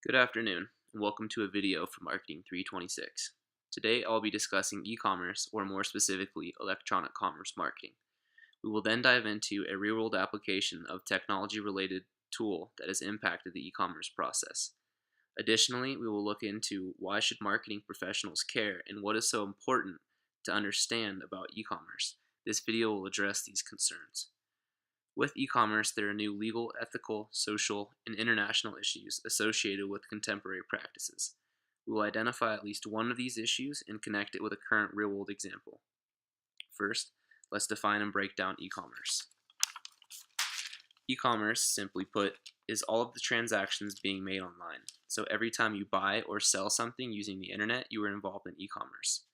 Good afternoon, and welcome to a video for Marketing 326. Today I'll be discussing e-commerce, or more specifically, electronic commerce marketing. We will then dive into a real-world application of technology-related tool that has impacted the e-commerce process. Additionally, we will look into why should marketing professionals care and what is so important to understand about e-commerce. This video will address these concerns. With e-commerce, there are new legal, ethical, social, and international issues associated with contemporary practices. We will identify at least one of these issues and connect it with a current real-world example. First, let's define and break down e-commerce. E-commerce, simply put, is all of the transactions being made online. So every time you buy or sell something using the internet, you are involved in e-commerce.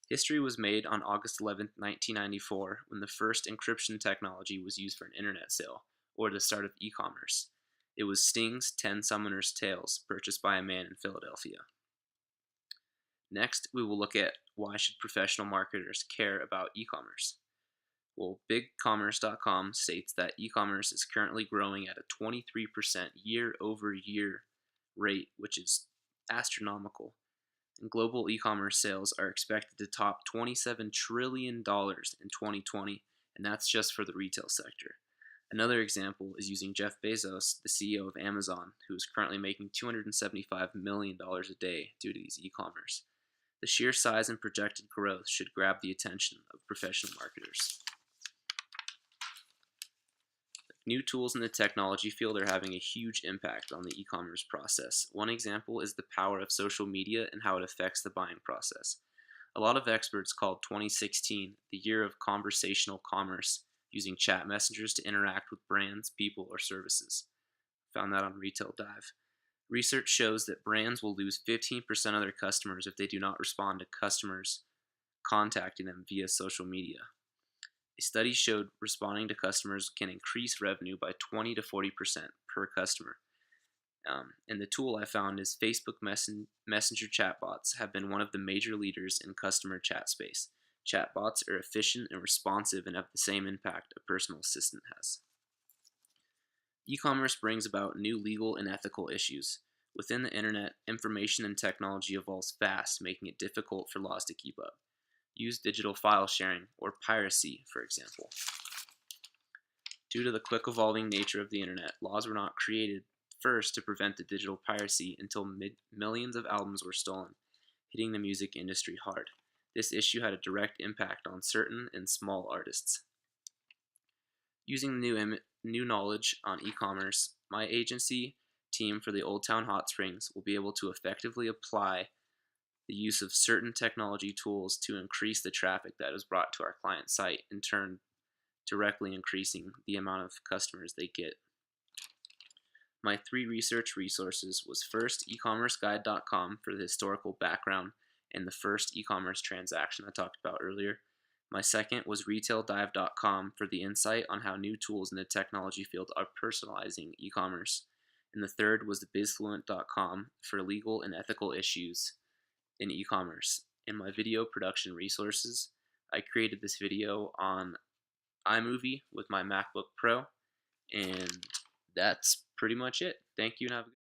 History was made on August 11, 1994, when the first encryption technology was used for an internet sale, or the start of e-commerce. It was Sting's 10 Summoner's Tales, purchased by a man in Philadelphia. Next, we will look at why should professional marketers care about e-commerce. Well, BigCommerce.com states that e-commerce is currently growing at a 23% year-over-year rate, which is astronomical. And global e-commerce sales are expected to top $27 trillion in 2020, and that's just for the retail sector. Another example is using Jeff Bezos, the CEO of Amazon, who is currently making $275 million a day due to these e-commerce. The sheer size and projected growth should grab the attention of professional marketers. New tools in the technology field are having a huge impact on the e-commerce process. One example is the power of social media and how it affects the buying process. A lot of experts called 2016 the year of conversational commerce, using chat messengers to interact with brands, people, or services. Found that on Retail Dive. Research shows that brands will lose 15% of their customers if they do not respond to customers contacting them via social media. A study showed responding to customers can increase revenue by 20 to 40% per customer. And the tool I found is Facebook Messenger chatbots have been one of the major leaders in customer chat space. Chatbots are efficient and responsive and have the same impact a personal assistant has. E-commerce brings about new legal and ethical issues. Within the internet, information and technology evolves fast, making it difficult for laws to keep up. Use digital file sharing, or piracy, for example. Due to the quick evolving nature of the internet, laws were not created first to prevent the digital piracy until millions of albums were stolen, hitting the music industry hard. This issue had a direct impact on certain and small artists. Using the new knowledge on e-commerce, my agency team for the Old Town Hot Springs will be able to effectively apply the use of certain technology tools to increase the traffic that is brought to our client site, in turn directly increasing the amount of customers they get. My 3 research resources was first ecommerceguide.com for the historical background and the first e-commerce transaction I talked about earlier. My second was retaildive.com for the insight on how new tools in the technology field are personalizing e-commerce. And the third was the bizfluent.com for legal and ethical issues in e-commerce. In my video production resources, I created this video on iMovie with my MacBook Pro, and that's pretty much it. Thank you and have a good